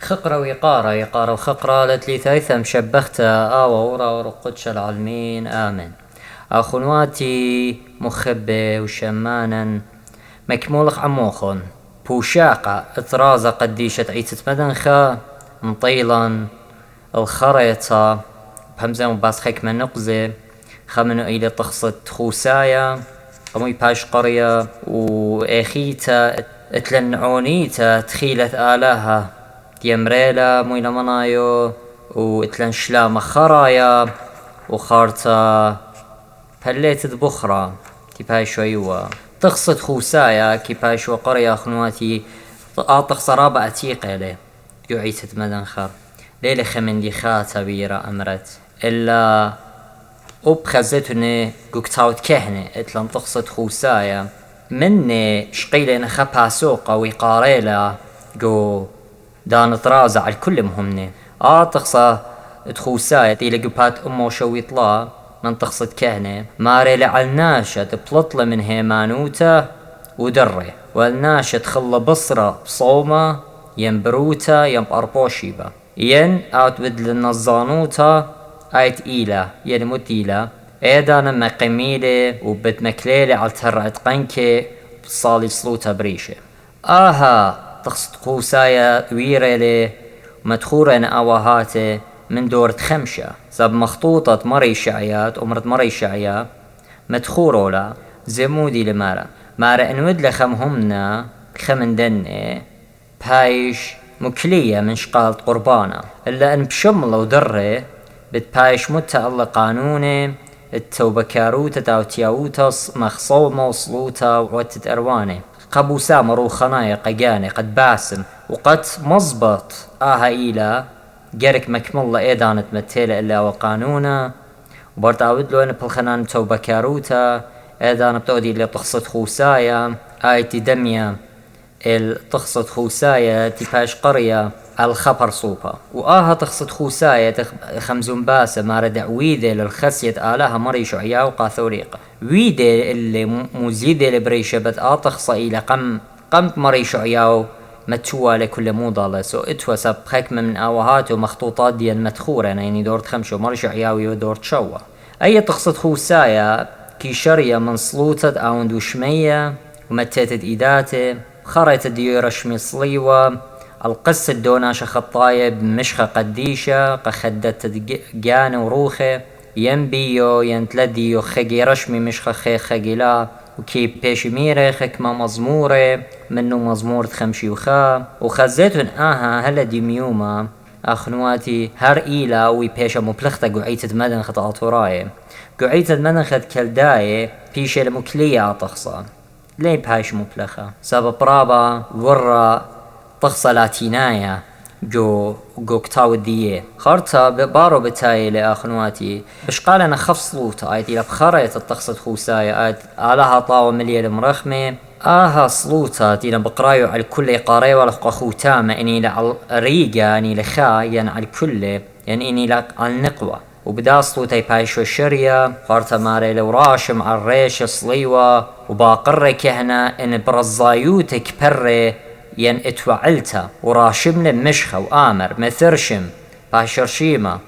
خقرة ويقارة يقارة وخقرة لتلي ثيثم شبختها ورا ورقدش العالمين آمن. أخواتي مخبة وشمانا مكمولخ عموخن بوشاقة اطرازة قديشة عيسة مدنخة مطيلا الخريطة بهمزة مباس حكمة نقزة خمنو إلى تخصت خوسايا قمي باش قرية وإخيتا اتلنعونيتا تخيلت آلها ديمريلا مويلا منايو واتلن شلام خرايا وخارتا بليت بخرى كيباي شويوا تخصت خوسايا كيباي شو قرية خنواتي آطخ صرابة أتيقة لي يعيسة مدنخة ليلة خمن دي خاتا بيرا أمرت إلا وبخزتني قوكتاوت كهنة اتلن تخصت خوسايا مني شقيلة نخبها سوقة ويقاريلا جو دان طرازة على الكل مهمني تخصى تخوسايا تيلي قبات أمو شو يطلع من تخصت كهنة ماري لعالناشة بلطلة من هيمانوتا ودري والناشة تخلى بصرة بصومة ينبروتا ينبقربوشيبا ين بدل النظانوتا آيت إيلا ين متيلا ايدانا مقيميلي وبت مكليلي على ترعت قنكي بصالي صلوتا بريشة تخصت قوسايا ويريلي ومدخورين آواهاتي من دورة خمشة زب مخطوطة مري شعيات أمرت مري شعيا مدخورولا زمودي مارا انود لخمهمنا خمن دني بايش مكلية من شقالة قربانا إلا أن بشملة ودري بتبايش متى الله قانوني التوبة كاروتا تاوتياوتا مخصومة وصلوتا وعتت أرواني قبوسا مرو خنايا قجاني قد باسم وقد مزبط إيلا جارك مكملة ايدانت متيلة إلا وقانونا وبرت عودلو أنا بالخنان توبة كاروتا ايدان بتودي اللي تخصت خوسايا آيتي دمية تخصت خوسايا تباش قرية الخبر صوبة تخصت خوسايا خمزون باسة مارا دعويدة للخسية آلها مري شعيا وقاثوريقة ويدة اللي مزيدة لبريشة تخصى إلى قمت مري شعيا متشوى لكل موضة سو اتوى سب حكمة من آوهات ومخطوطات ديال مدخورة يعني دورت خمشة مري شعياوي ودورت شوى أي تقصد خوسايا كي شرية من صلوتة أوند وشمية ومتيتد إيداتي خريت ديو رشمي صليوة القصة دوناشة خطاية بمشخة قديشة قخدت جان وروخة ينبيو ينتلديو خجي رشمي مشخة خجلا وكي بيش ميري خكمة مزمورة منو مزمورة خمشي وخزيتون هلا دي ميوما أخنواتي هر إيلا وي بيشا مبلغتا قعيتت مدن خط عطوراي قعيتت مدن خط كالداي بيشا المكلية تخصى ليه بهايش مبلغة سبب رابا ورا تخصى لاتينايا جو كتاو ديه خارتا ببارو بتاي لأخنواتي بش قال أنا خف صلوتا آيت إلا بخاريت التخصت خوسايا آيت آلها طاوة مليال مرخمة صلوتا تينا بقرايو على الكل قاري ولقا خوتامة إني لعل ريقا إني لخا يعني على الكل يعني إني لع على النقوة وبدا صلوتا يبايشو الشرية خارتا ماري لو راشم على الريش صليوة وباقر كهنا إن برزايوتك بري ين اتوعلتا وراشمنا مشخة وآمر مثرشم باشرشيمة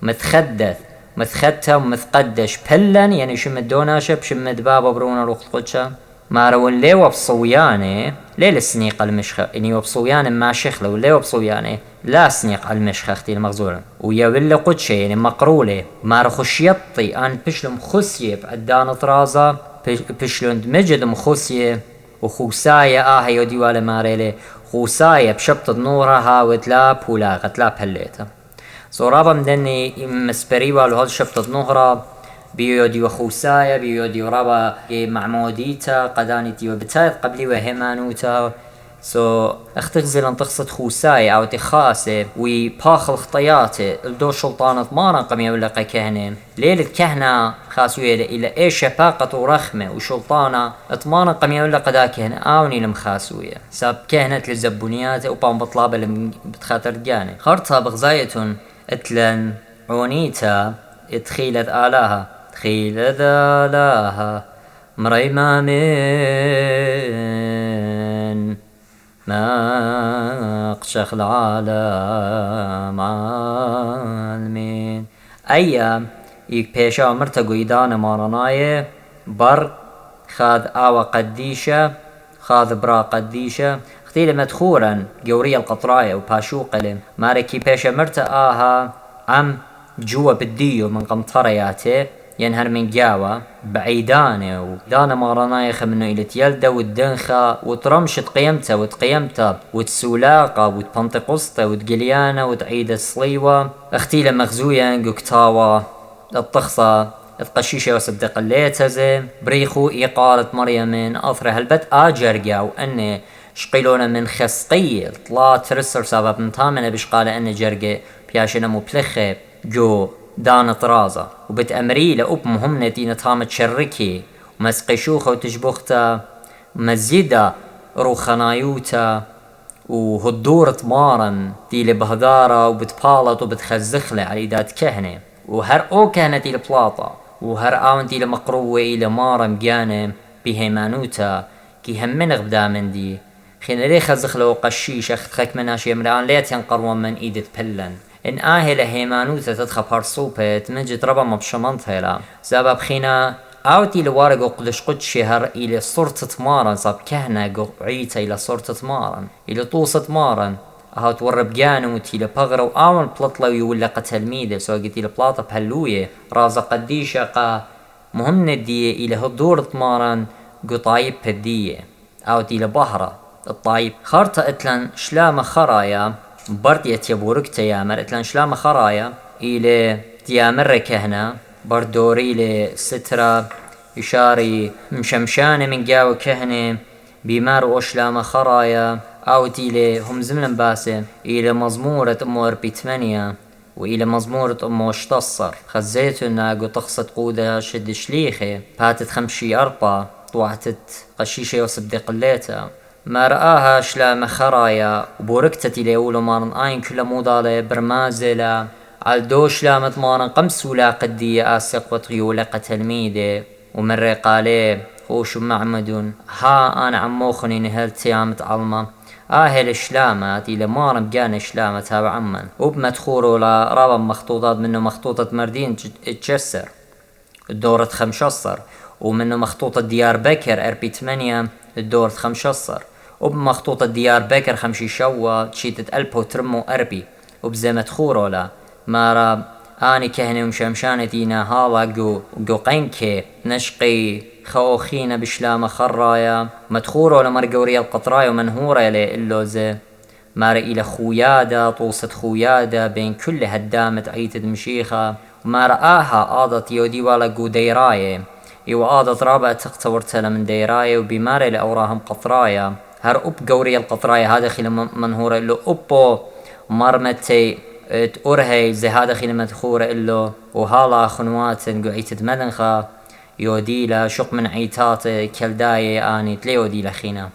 متخدث متختم ومتقدش بلن يعني شم الدوناشة بشم دبابة برونا روخ قدشة مارون ليو بصوياني ليل السنيق المشخة اني وبصوياني ما شخلة وليو بصوياني لا سنيق المشخة اختي المغزولة ويا قدشة يعني مقرولة مار خشيطي ان بشلم خسية بعدان طرازة بشلون مجد مخسية وخوسايا هيو ديوالة ماريلي خوسايا بشبط نورها وتلا بولاغت لا بهليتا صورابا مدني مسبريوال وهذا شبط نورها بيودي وخوسايا بيودي ورابا معموديتا قدانيتي وبتايت قبلي وهمانوتا اختغزل ان تقصد خوسايا او تخاسي وباخل خطياتي الدو شلطانة مارا قمي ولا كهنين ليلة كهنة خاسوية الى ايش شفاقة ورخمة وشلطانة اتمانا قمي ولا قدا كهنة اوني لمخاسوية ساب كهنة للزبونيات وبام بطلابة اللي بتخاطر جاني خارطها بغزايتون اتلن عونيتا اتخيلت آلاها تخيلت آلاها مريما من ما قشخ العالم عالمين أيام إيك بيشا مرتقو إدانا مارناية بر خاذ آوى قديشة خاذ برا قديشة اختيل مدخورا قورية القطراية وباشوقلم ماركي بيشا مرتا آها عم جوا بديو من قمطرياته ينهر من جاوة بعيدانه ودانا مارناية خمنو إلى تيلدا والدنخة وترمشت قيمته وتقيمته وتسولاقة وتبنطقسته وتقليانه وتعيد الصليوة اختيل مغزويا قكتاوة الطخصة القشيشة وصدق الليتزي بريخو إيقالة مريم أثر هلبت آجرقا وأني شقيلونا من خسقيل طلا ترسر سبب نتامنا بشقالة أني جرقا بياشنا مبلخة جو دانا طرازة وبت أمريلة أب مهمنا دينا تامت شركي ومسقشوخة وتجبختا مزيدة روخنايوتا وهدور طمارا دي بهدارة وبتبالط وبتخزخلة على دات كهنة وهر او كانت إلى بلاطة وهر آونت إلى مقروة إلى مارا مجانة بهيمانوتا كي همين غبدا من دي خين لي خزخلة وقشيش أخذك مناش يمران ليت ينقرون من إيدة بلن إن آهلة هيمانوتا تدخل بارصوبة تمجد ربا مبشمانتها لا سبب خينا آوتي لوارق وقدش قد شهر إلى صورة مارا صاب كهنة قعيتا إلى صورة مارا إلى طوصة مارا هاو تورب جانو تيلا بغرا وآون بلطلو يولا قتلميدة سوا قلت إلى بلاطة بهلوية رازا قديشة قا مهم ندية إلى هدور طمارا قطايب بدية أو تيلا بهرة الطايب خارطة اتلان شلامة خرايا بردية يبورك تيامر اتلان شلامة خرايا إلى تيامر كهنا بردوري لسترة يشاري مشمشانة من جاو كهنة بيمار وشلامة خرايا أو تيلي هم زمن باسه إلى مزمورة أمو أربي 8 وإلى مزمورة أمو اشتصر خزيتنا قو تخصت قودة شد شليخي باتت 5 4 طوعتت قشيشة وصدق الليتا ما رآها شلام خرايا وبوركتت إلي أولو مارن آين كل موضالة برمازلة عالدو شلامة مارن قمسولا قدية آسق وطغيولة قتلميدة ومن قالي خوش معمدون ها أنا عموخني نهل تيامة علمة آهل شلامات إلى مارم جان شلامة تابع عمان وبمدخورو لرابا مخطوطات منه مخطوطة مردين تجسر الدورة 15 ومنه مخطوطة ديار بكر أربي 8 الدورة 15 وبمخطوطة ديار بكر 5 شوا تشيتة ألبو ترمو أربي وبزي مدخورو لا مارا آني كهني ومشمشانتينا هالا جو قينكي نشقي خوخينا بشلامة خرايا مدخورة لمرقورية القطرايا ومنهورة لإلوزة مار إلى خويادة طوسة خويادة بين كل هدامة عيتد مشيخة وما رآها آضت يودي والا قو ديراية آضت رابع تقتورتها من ديراية وبمار لأوراهم قطرايا هر أب قورية القطرايا هذا خيل منهورة إلو أبو مرمتي تأرهي زي هذا خيل مدخورة إلو وهالا خنوات قو عيتد مدنخة يوديلا شق من عيتات كالداية آني تليوديلا خينا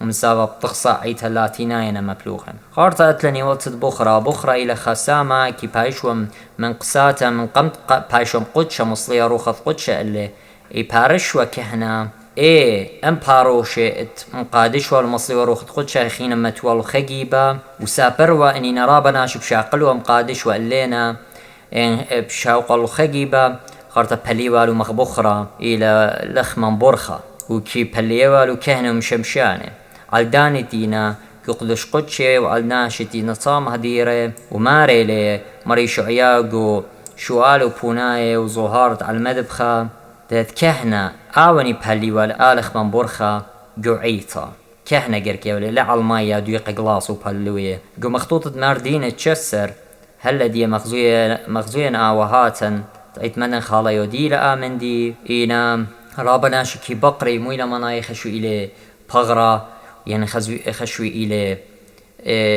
ومسابب تخصى عيتها اللاتيناينا مبلوغا خارطة اتلني وطد بخرة إلى خسامة كي بايشوم من قساتة من قمت بايشوم قدشة مصلية روخة قدشة اللي بارشوا كهنا ام باروشة مقادشوا المصلية روخة قدشة خينا متوالو خجيبة وسابروا اني نرابنا شبشاقلوا مقادشوا اللينا بشاوقلو خجيبة خارطة بليوالو مخبخرة إلى لخمن برخة وكي بليوالو كهنة مشمشانة عالداني دينا يقدش قدشة وعالناشي دينا صام هديرة وماري لي مري شعياقو شوالو بوناية وزهارت على المدبخة دات كهنة آواني بليوال آلخمن برخة جو عيطة كهنة قركي ولي لا عالمايا دويق قلاص وبلوية جو مخطوطة ماردينة تشسر هلا دي مغزوية آوهاتا تعيت من خالا يوديلا آمن دي إينا رابنا شكي بقري مويلا مناي خشو إلي بغرة يعني خشو إلي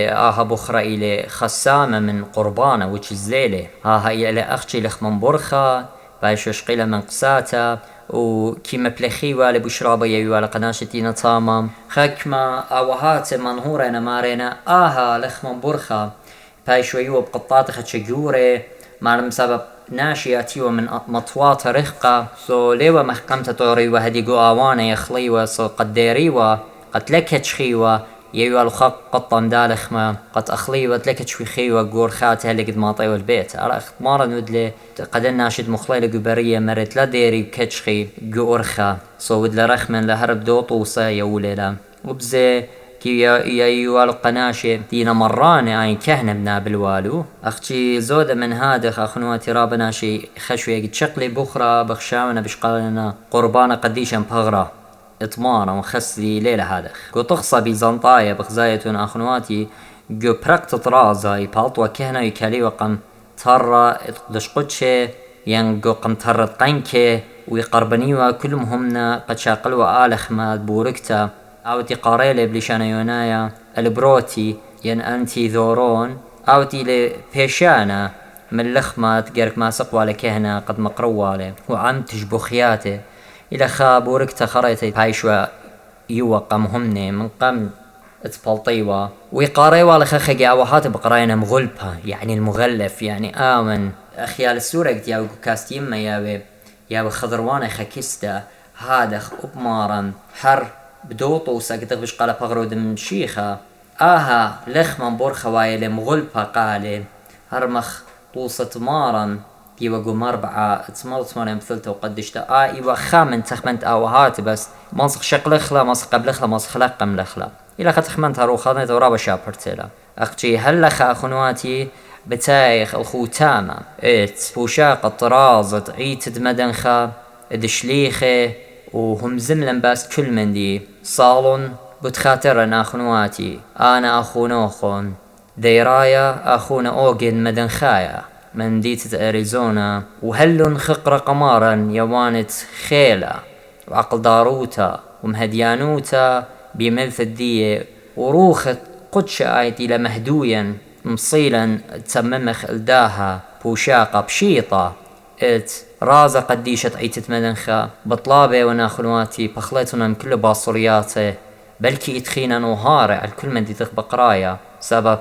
آها بخرة إلي خسامة من قربانة which is ليلة آها إلي أخشي لخمن برخة بايشو شقيلة من قساتا وكي مبلخي والي بشرابة يوالي قناشتي نطامة خكما آوهات منهورة نمارينا آها لخمن برخة بايشو يوب قطاط خشجوري معلم سبب ناشياتيو من مطوات رخقة سو ليوا محكمة طوري وهدي قو آوانا يخليوا سو قديريوا قتلك هتشخيوا يوالو خق قطن دالخ ما قد أخلي ودلك شوي خي وقور خاتها اللي قد ما طيو البيت على اختمارا ودلي قد ناشد مخليل قبرية مرت لا ديري كتشخي قورخا صو ودل رخمن لهرب دو طوسا يوليلا وبزي كي يوالو قناشي دينا مراني اين كهنة بنا بالوالو اختي زودة من هادخ اخنواتي رابنا شي خشوية قد شقلي بخرى بخشاونا بشقالنا قربانا قديشا بغرة اطمارا وخسلي ليلة هادخ قو تخصى بيزنطايا بخزايتون اخنواتي قو براكت طرازا بالطوى كهنة يكالي وقم ترى دشقوتشي ين قو قم ترد قنكي ويقربنيوا كلهم همنا قد شاقلوا آلخ ما بوركتا اوتي قاريلي بليشانا يونايا البروتي ين انتي ذورون اوتي لي بيشانا من لخمات قرك ما سقوا لكهنا قد مقروالي وعم تشبخياتي الى خابوركتا خريتي بايشوا يوقم همني من قم اتبلطيوا ويقاريوا لخخي اوهات بقراينا مغلبها يعني المغلف يعني امن اخيال السورة قد ياو كاستيما ياوي خضرواني خكستا هادخ ابمارا حر بدوطو ساقدغ بشقالة بغرود مشيخة آها لخ من بورخة وايلي مغلبها قالي هرمخ طوصة مارا يوا قوم أربعة تسمرت مرة مثلته وقدشتا يوا خامن تخمنت آوهات بس ماسخ شقلخلا ماسخ قبلخلا ماسخ لقم لخلا إلا خمنتها روخاني ورابا شابرتيلا أختي هلخ أخنواتي بتايخ الخوتامة بوشاق الطرازة عيتد مدنخا دشليخي وهم زملا باس كل من دي صالون بتخاطرنا أخنواتي أنا أخونوخون ديرايا أخونا أوجن مدنخايا من ديتة أريزونا وهلن خقر قمارا يوانت خيلة وعقل داروتا ومهديانوتا بملث الدية وروخت قدش آيتي لمهدويا مصيلا تسممخ الداها بوشاقة بشيطة رازا قديشة عيتت مدنخا بطلابي وناخنواتي بخليتنا من كل باصرياتي بلكي اتخينا نوهارع الكل من دي تخبق رايا سبب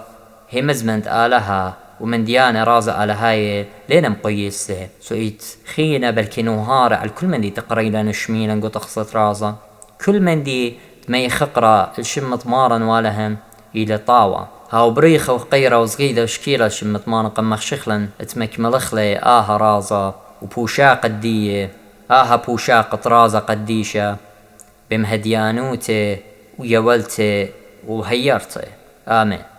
هي مزمنت آلها ومن ديانة رازا آلهاي لينا مقيسة سويت خينا بلكي نوهارع الكل من دي تقريلا نشميلا قو تخصت رازا كل من دي تمي خقرة الشمت مارا والهم إلى طاوة هاو بريخة وقيرة وصغيدة وشكيلة شمت مارا قمخ شخلا اتمك ملخلي رازا وبوشاق الدية بوشاق طرازة قديشة بمهديانوتي ويولتي وهيرتي آمين.